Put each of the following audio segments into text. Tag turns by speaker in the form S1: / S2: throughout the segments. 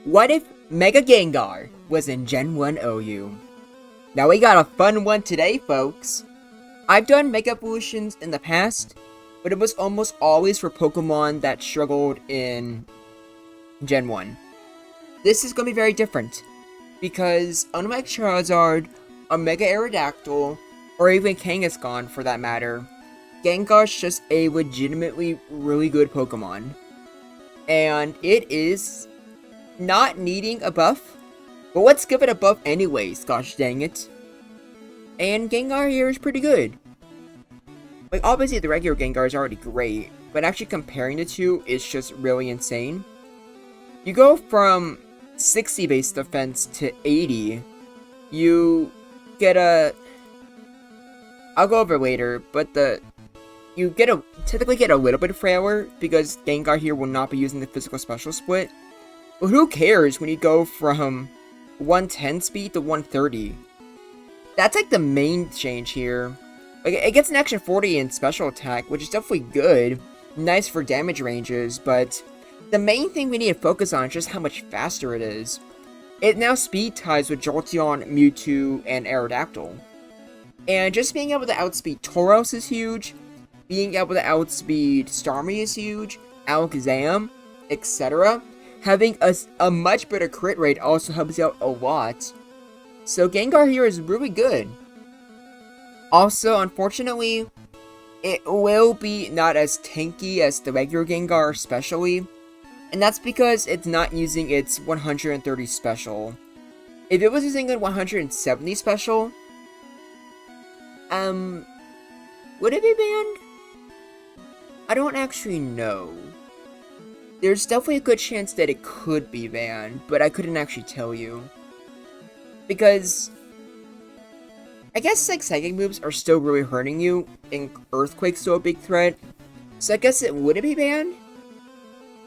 S1: What if Mega Gengar was in Gen 1 OU? Now we got a fun one today, folks. I've done Mega Evolutions in the past, but it was almost always for Pokemon that struggled in Gen 1. This is going to be very different, because unlike Charizard, a Mega Aerodactyl, or even Kangaskhan for that matter, Gengar's just a legitimately really good Pokemon. And it is not needing a buff, but let's give it a buff anyways, gosh dang it. And Gengar here is pretty good. Like, obviously the regular Gengar is already great, but actually comparing the two is just really insane. You go from 60 base defense to 80, you get a... I'll go over later, but you typically get a little bit frailer, because Gengar here will not be using the physical special split. But who cares when you go from 110 speed to 130? That's like the main change here. Like, it gets an extra 40 in special attack, which is definitely good. Nice for damage ranges, but the main thing we need to focus on is just how much faster it is. It now speed ties with Jolteon, Mewtwo, and Aerodactyl. And just being able to outspeed Tauros is huge. Being able to outspeed Starmie is huge. Alakazam, etc. Having a much better crit rate also helps you out a lot. So Gengar here is really good. Also, unfortunately, it will be not as tanky as the regular Gengar especially. And that's because it's not using its 130 special. If it was using a 170 special, would it be banned? I don't actually know. There's definitely a good chance that it could be banned, but I couldn't actually tell you. Because I guess like psychic moves are still really hurting you, and Earthquake's still a big threat. So I guess it would be banned?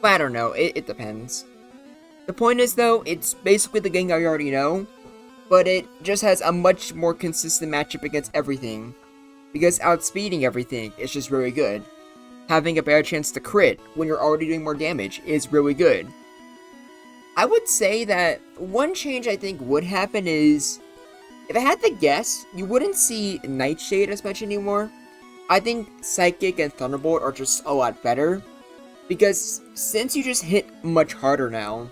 S1: But I don't know, it depends. The point is though, it's basically the Gengar you already know, but it just has a much more consistent matchup against everything. Because outspeeding everything is just really good. Having a better chance to crit when you're already doing more damage is really good. I would say that one change I think would happen is, if I had to guess, you wouldn't see Nightshade as much anymore. I think Psychic and Thunderbolt are just a lot better, because since you just hit much harder now,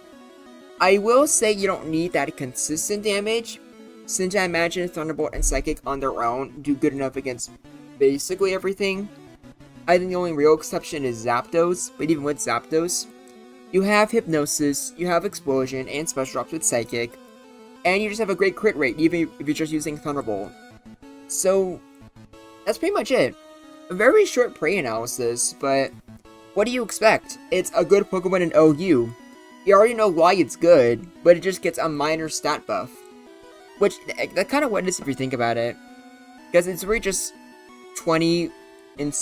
S1: I will say you don't need that consistent damage, since I imagine Thunderbolt and Psychic on their own do good enough against basically everything. I think the only real exception is Zapdos, but even with Zapdos, you have Hypnosis, you have Explosion, and Special Drops with Psychic, and you just have a great crit rate, even if you're just using Thunderbolt. So, that's pretty much it. A very short prey analysis, but what do you expect? It's a good Pokemon in OU. You already know why it's good, but it just gets a minor stat buff. Which, that kind of what it is if you think about it. Because it's really just 20 in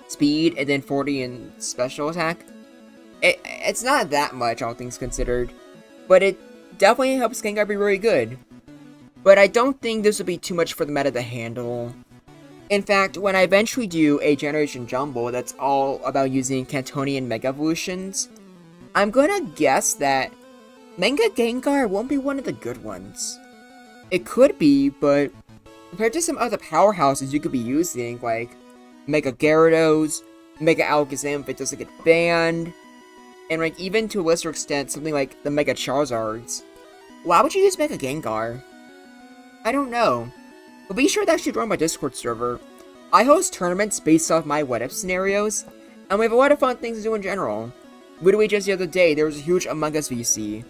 S1: speed, and then 40 in special attack. It's not that much, all things considered. But it definitely helps Gengar be really good. But I don't think this will be too much for the meta to handle. In fact, when I eventually do a Generation Jumble that's all about using Cantonian Mega Evolutions, I'm gonna guess that Mega Gengar won't be one of the good ones. It could be, but compared to some other powerhouses you could be using, like Mega Gyarados, Mega Alakazam if it doesn't get banned, and like even to a lesser extent something like the Mega Charizards, why would you use Mega Gengar? I don't know. But be sure to actually join my Discord server. I host tournaments based off my what-if scenarios, and we have a lot of fun things to do in general. Literally just the other day, there was a huge Among Us VC,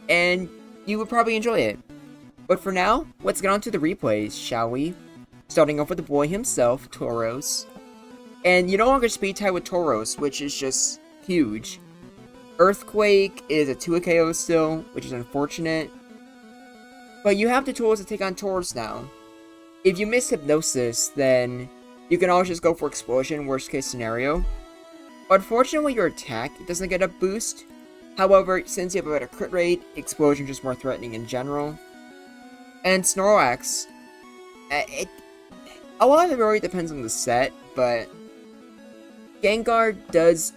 S1: and you would probably enjoy it. But for now, let's get on to the replays, shall we? Starting off with the boy himself, Tauros. And you no longer speed tie with Tauros, which is just huge. Earthquake is a 2 KO still, which is unfortunate. But you have the tools to take on Tauros now. If you miss Hypnosis, then you can always just go for Explosion, worst case scenario. Unfortunately, your attack doesn't get a boost. However, since you have a better crit rate, Explosion is just more threatening in general. And Snorlax, a lot of it really depends on the set, but Gengar does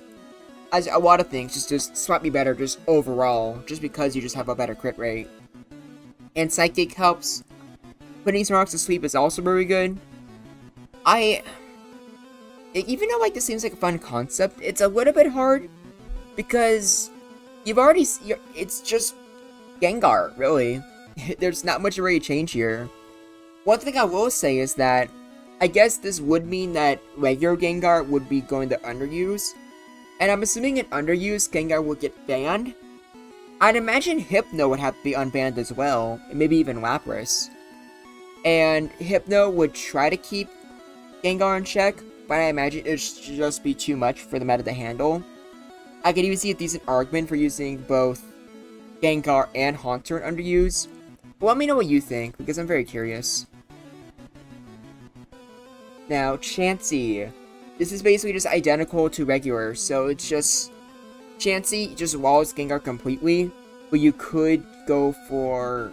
S1: as a lot of things, just slightly better just overall, just because you just have a better crit rate. And Psychic helps. Putting some rocks to sleep is also very good. Even though like this seems like a fun concept, it's a little bit hard because it's just Gengar, really. There's not much really change here. One thing I will say is that I guess this would mean that regular Gengar would be going to underuse. And I'm assuming an underused Gengar would get banned. I'd imagine Hypno would have to be unbanned as well, and maybe even Lapras. And Hypno would try to keep Gengar in check, but I imagine it should just be too much for the meta to handle. I could even see a decent argument for using both Gengar and Haunter in underuse. But let me know what you think, because I'm very curious. Now, Chansey. This is basically just identical to regular, so it's just... Chansey just walls Gengar completely, but you could go for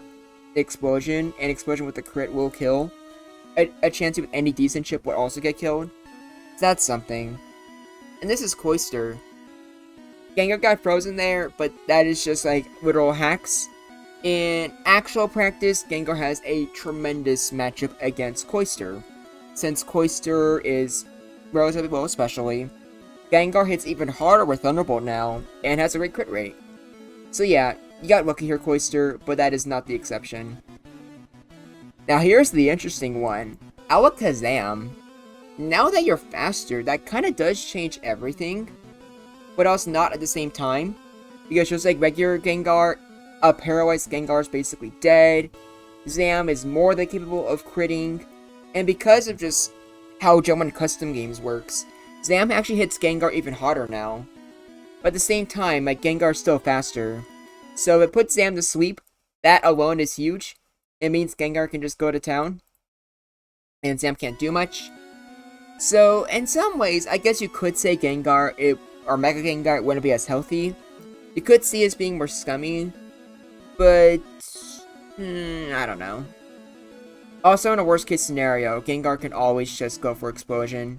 S1: Explosion, and Explosion with the crit will kill. A Chansey with any decent chip would also get killed. So that's something. And this is Cloyster. Gengar got frozen there, but that is just like literal hacks. In actual practice, Gengar has a tremendous matchup against Cloyster. Since Cloyster is relatively low especially, Gengar hits even harder with Thunderbolt now, and has a great crit rate. So yeah, you got lucky here, Cloyster, but that is not the exception. Now here's the interesting one. Alakazam. Now that you're faster, that kind of does change everything, but also not at the same time. Because just like regular Gengar, a paralyzed Gengar is basically dead. Zam is more than capable of critting, and because of just how Gen 1 custom games works, Zam actually hits Gengar even harder now. But at the same time, like, Gengar's still faster. So if it puts Zam to sleep, that alone is huge. It means Gengar can just go to town, and Zam can't do much. So, in some ways, I guess you could say Gengar, or Mega Gengar, wouldn't be as healthy. You could see it as being more scummy, but I don't know. Also, in a worst case scenario, Gengar can always just go for Explosion.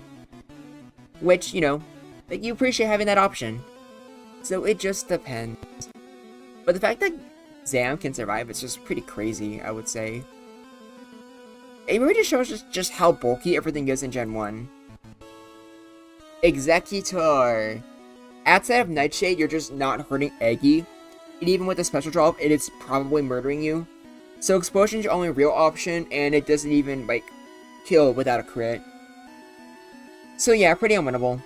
S1: Which, you know, you appreciate having that option. So it just depends. But the fact that Zam can survive is just pretty crazy, I would say. It really just shows just how bulky everything is in Gen 1. Executor. Outside of Nightshade, you're just not hurting Eggy. And even with a special drop, it is probably murdering you. So Explosion is your only real option, and it doesn't even, like, kill without a crit. So yeah, pretty unwinnable.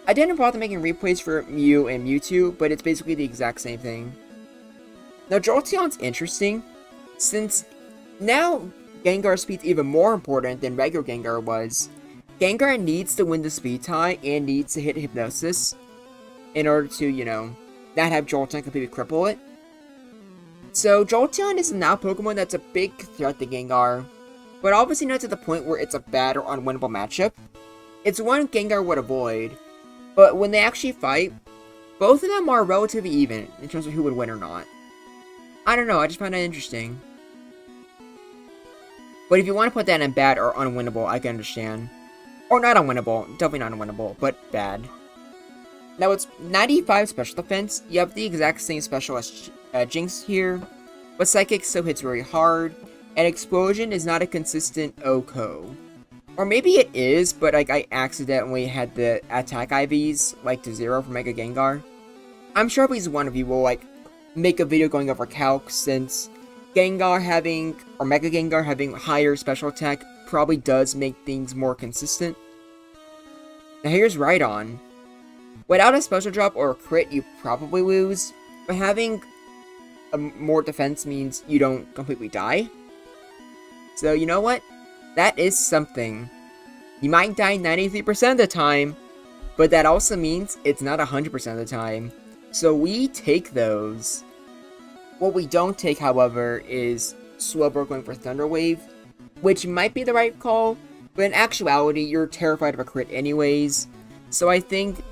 S1: I didn't bother making replays for Mew and Mewtwo, but it's basically the exact same thing. Now Jolteon's interesting, since now Gengar's speed's even more important than regular Gengar was. Gengar needs to win the speed tie and needs to hit Hypnosis in order to, you know, not have Jolteon completely cripple it. So Jolteon is now a Pokemon that's a big threat to Gengar, but obviously not to the point where it's a bad or unwinnable matchup. It's one Gengar would avoid, but when they actually fight, both of them are relatively even in terms of who would win or not. I don't know, I just find that interesting. But if you want to put that in bad or unwinnable, I can understand. Or not unwinnable, definitely not unwinnable, but bad. Now it's 95 special defense, you have the exact same special as Jinx here, but Psychic still hits very hard, and Explosion is not a consistent OHKO. Or maybe it is, but like I accidentally had the attack IVs like to 0 for Mega Gengar. I'm sure at least one of you will like make a video going over calc, since Gengar having, or Mega Gengar having higher special attack probably does make things more consistent. Now here's Rhydon. Without a special drop or a crit, you probably lose, but having more defense means you don't completely die. So you know what? That is something. You might die 93% of the time, but that also means it's not 100% of the time. So we take those. What we don't take, however, is Slowbro going for Thunder Wave, which might be the right call, but in actuality, you're terrified of a crit anyways. So I think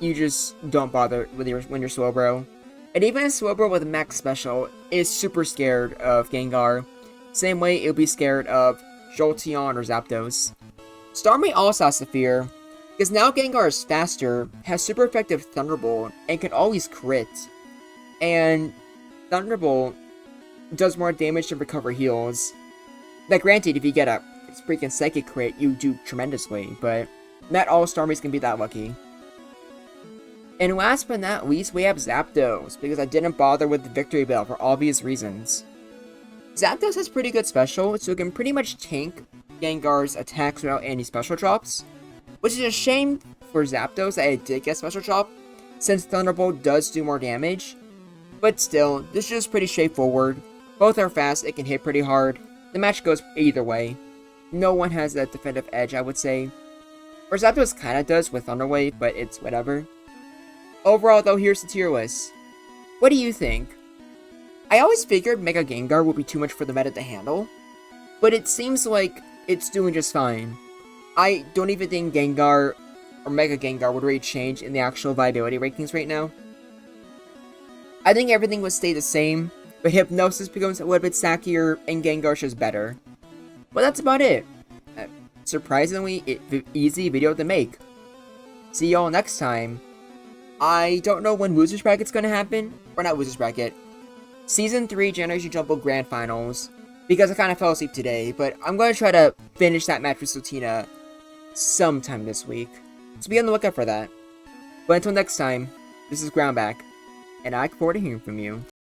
S1: you just don't bother when you're Slowbro. And even a Slowbro with a max special is super scared of Gengar. Same way it'll be scared of Jolteon or Zapdos. Starmie also has to fear, Because now Gengar is faster, has super effective Thunderbolt, and can always crit. And Thunderbolt does more damage than Recover heals. Now granted, if you get a freaking Psychic crit, you do tremendously, but not all Starmies can be that lucky. And last but not least, we have Zapdos, because I didn't bother with the Victory Bell for obvious reasons. Zapdos has pretty good special, so it can pretty much tank Gengar's attacks without any special drops. Which is a shame for Zapdos that it did get special drop, since Thunderbolt does do more damage. But still, this is just pretty straightforward. Both are fast, it can hit pretty hard. The match goes either way. No one has that defensive edge, I would say. Or Zapdos kinda does with Thunder Wave, but it's whatever. Overall though, here's the tier list. What do you think? I always figured Mega Gengar would be too much for the meta to handle, but it seems like it's doing just fine. I don't even think Gengar or Mega Gengar would really change in the actual viability rankings right now. I think everything would stay the same, but Hypnosis becomes a little bit stackier and Gengar's just better. But that's about it. Surprisingly easy video to make. See y'all next time. I don't know when Losers Bracket's gonna happen. Or not Losers Bracket. Season 3 Generation Jumble Grand Finals. Because I kind of fell asleep today. But I'm going to try to finish that match with Sotina sometime this week. So be on the lookout for that. But until next time, this is Groundback. And I look forward to hearing from you.